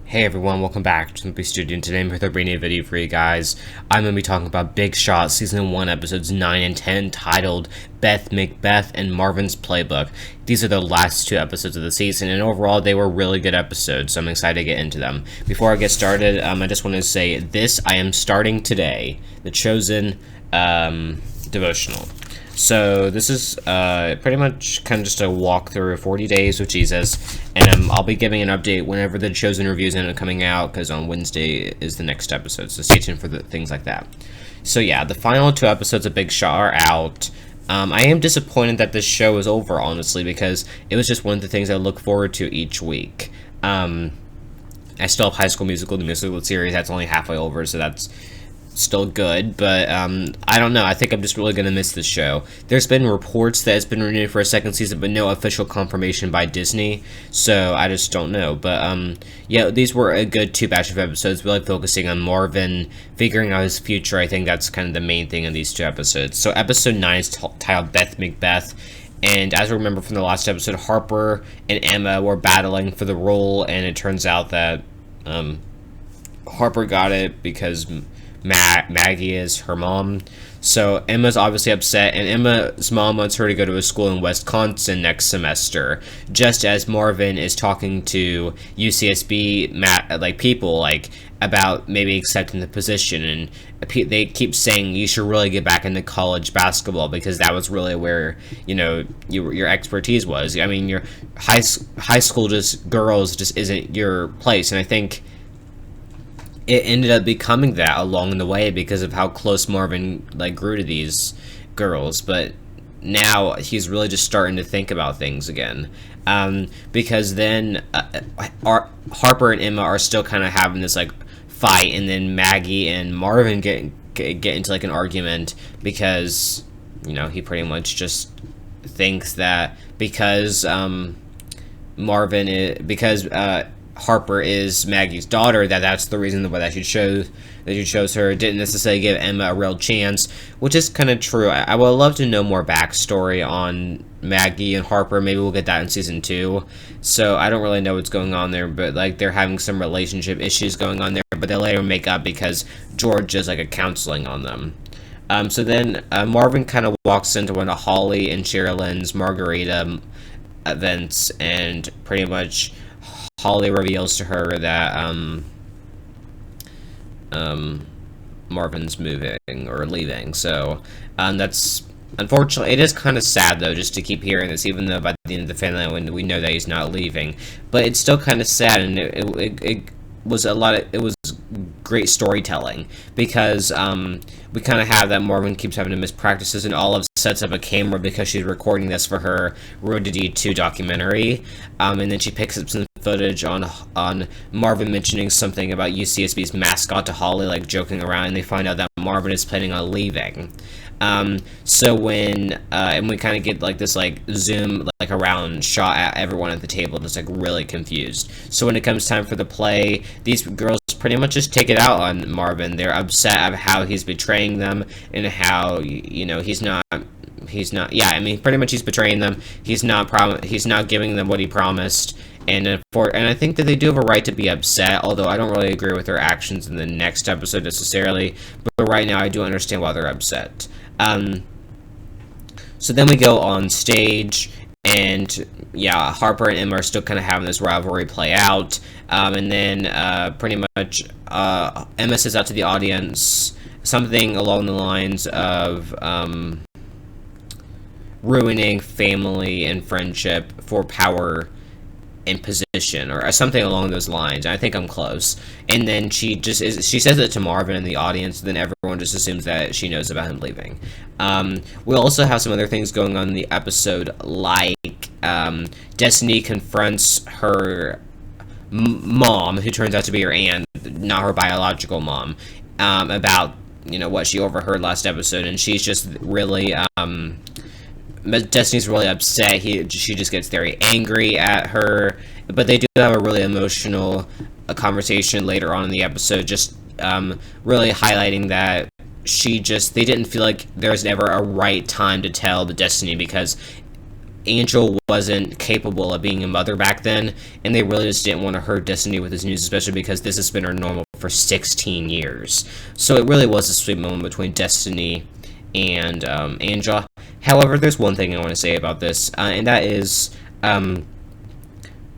Hey everyone, welcome back to Movie Studio, and today I'm here to bring a video for you guys. I'm going to be talking about Big Shot Season 1 Episodes 9 and 10, titled Beth MacBeth and Marvyns Playbook. These are the last two episodes of the season, and overall they were really good episodes, so I'm excited to get into them. Before I get started, I just want to say this: I am starting today, the Chosen devotional. So this is pretty much kind of just a walkthrough of 40 Days with Jesus, and I'll be giving an update whenever the Chosen reviews end up coming out, because on Wednesday is the next episode, so stay tuned for things like that. So yeah, the final two episodes of Big Shot are out. I am disappointed that this show is over, honestly, because it was just one of the things I look forward to each week. I still have High School Musical, the musical series, that's only halfway over, so that's still good, but I don't know. I think I'm just really gonna miss this show. There's been reports that it's been renewed for a second season, but no official confirmation by Disney, so I just don't know. But yeah, these were a good two batch of episodes, really focusing on Marvyn figuring out his future. I think that's kind of the main thing in these two episodes. So episode 9 is titled Beth MacBeth, and as I remember from the last episode, Harper and Emma were battling for the role, and it turns out that Harper got it because Maggie is her mom. So Emma's obviously upset, and Emma's mom wants her to go to a school in Wisconsin next semester, just as Marvyn is talking to UCSB people about maybe accepting the position, and they keep saying you should really get back into college basketball because that was really where your expertise was. I mean, your high school girls just isn't your place, and I think it ended up becoming that along the way because of how close Marvyn grew to these girls. But now he's really just starting to think about things again, because then Harper and Emma are still kind of having this fight, and then Maggie and Marvyn get into an argument because he pretty much just thinks that because Harper is Maggie's daughter, that's the reason why she chose her. It didn't necessarily give Emma a real chance, which is kind of true. I would love to know more backstory on Maggie and Harper. Maybe we'll get that in season 2. So I don't really know what's going on there, but they're having some relationship issues going on there, but they later make up because George does a counseling on them. So then Marvyn kind of walks into one of Holly and Sherilyn's margarita events, and pretty much Holly reveals to her that Marvyn's moving or leaving. So that's unfortunately, it is kind of sad though, just to keep hearing this, even though by the end of the finale we know that he's not leaving. But it's still kind of sad, and it was great storytelling, because we kind of have that Marvyn keeps having to miss practices, and Olive sets up a camera because she's recording this for her Road to D2 documentary, and then she picks up some footage on Marvyn mentioning something about UCSB's mascot to Holly, joking around, and they find out that Marvyn is planning on leaving. So when and we kind of get this zoom around shot at everyone at the table, just really confused. So when it comes time for the play, these girls pretty much just take it out on Marvyn. They're upset of how he's betraying them, and how he's not pretty much he's betraying them. He's not giving them what he promised. And I think that they do have a right to be upset, although I don't really agree with their actions in the next episode necessarily. But right now, I do understand why they're upset. So then we go on stage, and yeah, Harper and Emma are still kind of having this rivalry play out. And then pretty much Emma says out to the audience something along the lines of ruining family and friendship for power and position, or something along those lines. I think I'm close. And then she says it to Marvyn in the audience, and then everyone just assumes that she knows about him leaving. We also have some other things going on in the episode, Destiny confronts her mom, who turns out to be her aunt, not her biological mom, about what she overheard last episode, and she's just really Destiny's really upset. She just gets very angry at her, but they do have a really emotional conversation later on in the episode, just really highlighting that they didn't feel like there was never a right time to tell the Destiny, because Angel wasn't capable of being a mother back then, and they really just didn't want to hurt Destiny with this news, especially because this has been her normal for 16 years. So it really was a sweet moment between Destiny and Angel. However, there's one thing I want to say about this, and that is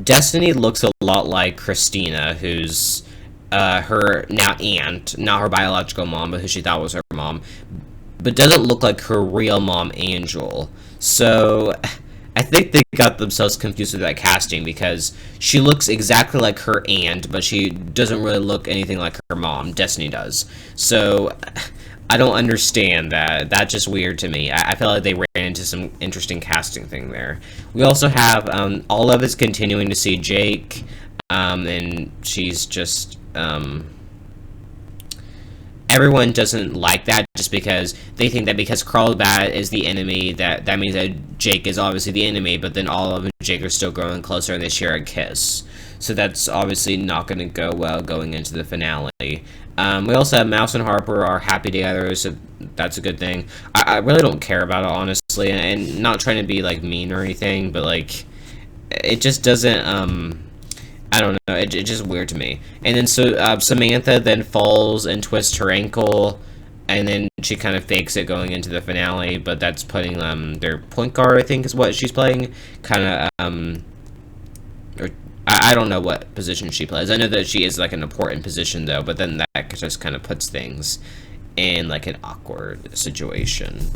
Destiny looks a lot like Christina, who's her now aunt, not her biological mom, but who she thought was her mom, but doesn't look like her real mom, Angel. So I think they got themselves confused with that casting, because she looks exactly like her aunt, but she doesn't really look anything like her mom. Destiny does. So I don't understand that. That's just weird to me. I feel like they ran into some interesting casting thing there. We also have Olive is continuing to see Jake, and she's just everyone doesn't like that, just because they think that because Carlsbad is the enemy, that means that Jake is obviously the enemy, but then Olive and Jake are still growing closer and they share a kiss. So that's obviously not going to go well going into the finale. We also have Mouse and Harper are happy together, so that's a good thing. I really don't care about it, honestly, and not trying to be, like, mean or anything, but, like, it just doesn't, I don't know, it's just weird to me. And then so Samantha then falls and twists her ankle, and then she kind of fakes it going into the finale, but that's putting their point guard, I think is what she's playing, kind of or I don't know what position she plays. I know that she is like an important position though, but then that just kind of puts things in like an awkward situation.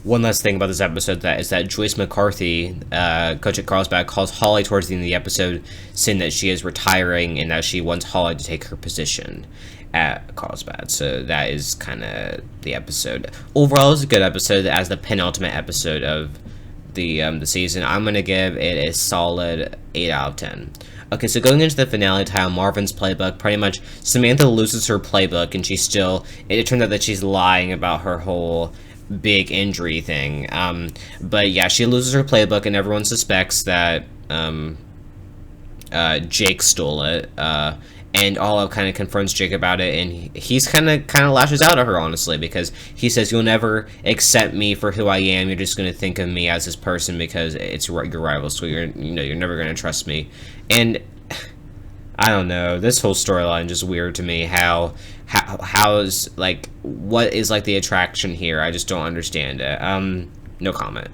One last thing about this episode is that Joyce McCarthy, coach at Carlsbad, calls Holly towards the end of the episode, saying that she is retiring and that she wants Holly to take her position at Carlsbad. So that is kind of the episode. Overall, it's a good episode. As the penultimate episode of the season, I'm going to give it a solid 8 out of 10. Okay, so going into the finale title, Marvyns Playbook, pretty much Samantha loses her playbook, and it turns out that she's lying about her whole big injury thing. But yeah, she loses her playbook, and everyone suspects that Jake stole it. And Olive kind of confronts Jake about it, and he's kind of lashes out at her, honestly, because he says, "You'll never accept me for who I am. You're just going to think of me as this person because it's your rival, so you're never going to trust me." And I don't know, this whole storyline is just weird to me. How is, like, what is, like, the attraction here? I just don't understand it. No comment.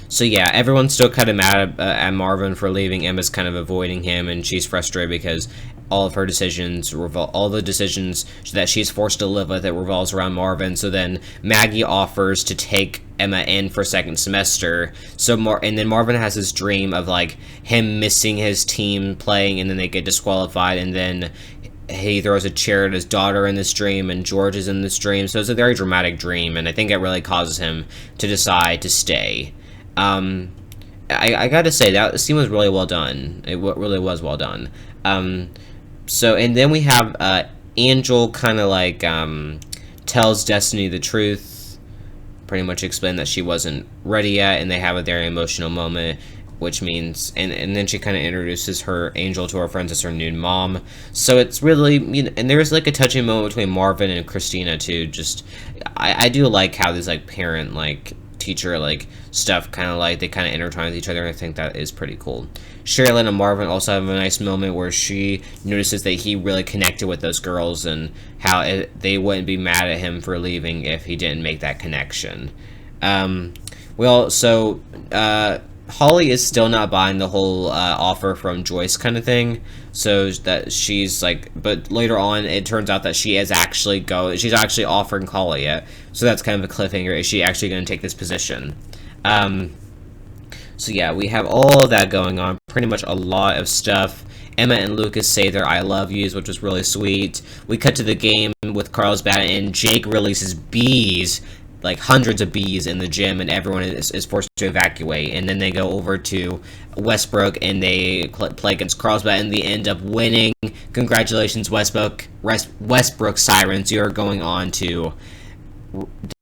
So yeah, everyone's still kind of mad at Marvyn for leaving. Emma's kind of avoiding him, and she's frustrated because all of her decisions all the decisions that she's forced to live with, it revolves around Marvyn. So then Maggie offers to take Emma in for second semester. And then Marvyn has this dream of like him missing his team playing, and then they get disqualified, and then he throws a chair at his daughter in this dream, and George is in this dream. So it's a very dramatic dream, and I think it really causes him to decide to stay. I gotta say, that scene was really well done. It really was well done. So, and then we have, Angel kind of like, tells Destiny the truth, pretty much explain that she wasn't ready yet, and they have a very emotional moment, which means, and then she kind of introduces Angel to her friends as her new mom. So it's really, and there's like a touching moment between Marvyn and Christina too. Just, I do like how there's like parent, like, teacher, like, stuff kind of like they kind of intertwine with each other, and I think that is pretty cool. Sherilyn and Marvyn also have a nice moment where she notices that he really connected with those girls, and how they wouldn't be mad at him for leaving if he didn't make that connection. Holly is still not buying the whole offer from Joyce kind of thing, so that she's like, but later on it turns out that she's actually offering Holly it, so that's kind of a cliffhanger. Is she actually going to take this position? So yeah, we have all of that going on, pretty much a lot of stuff. Emma and Lucas say their I love yous, which was really sweet. We cut to the game with Carlsbad, and Jake releases bees, like hundreds of bees in the gym, and everyone is forced to evacuate. And then they go over to Westbrook, and they play against Carlsbad, and they end up winning. Congratulations, Westbrook Sirens. You're going on to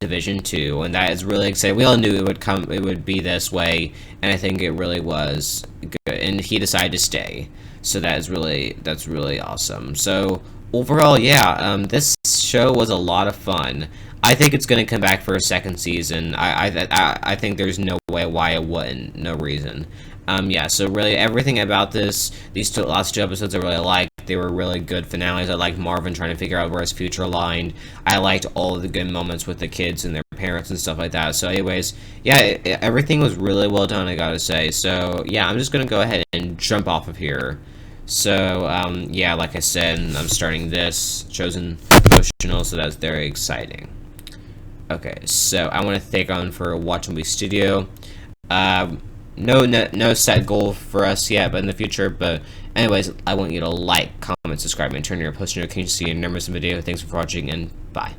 Division 2, and that is really exciting. We all knew it would be this way, and I think it really was good. And he decided to stay, so that's really awesome. So overall, yeah, this show was a lot of fun. I think it's going to come back for a second season. I think there's no way why it wouldn't. No reason. Yeah, so really everything about these last two episodes I really liked. They were really good finales. I liked Marvyn trying to figure out where his future aligned. I liked all of the good moments with the kids and their parents and stuff like that. So anyways, yeah, everything was really well done, I gotta say. So yeah, I'm just gonna go ahead and jump off of here. So yeah, like I said, I'm starting this Chosen Devotional, so that's very exciting. Okay, so I want to thank everyone for watching the studio. No set goal for us yet, but in the future. But anyways, I want you to like, comment, subscribe, and turn your post notifications so you never miss a video. Thanks for watching, and bye.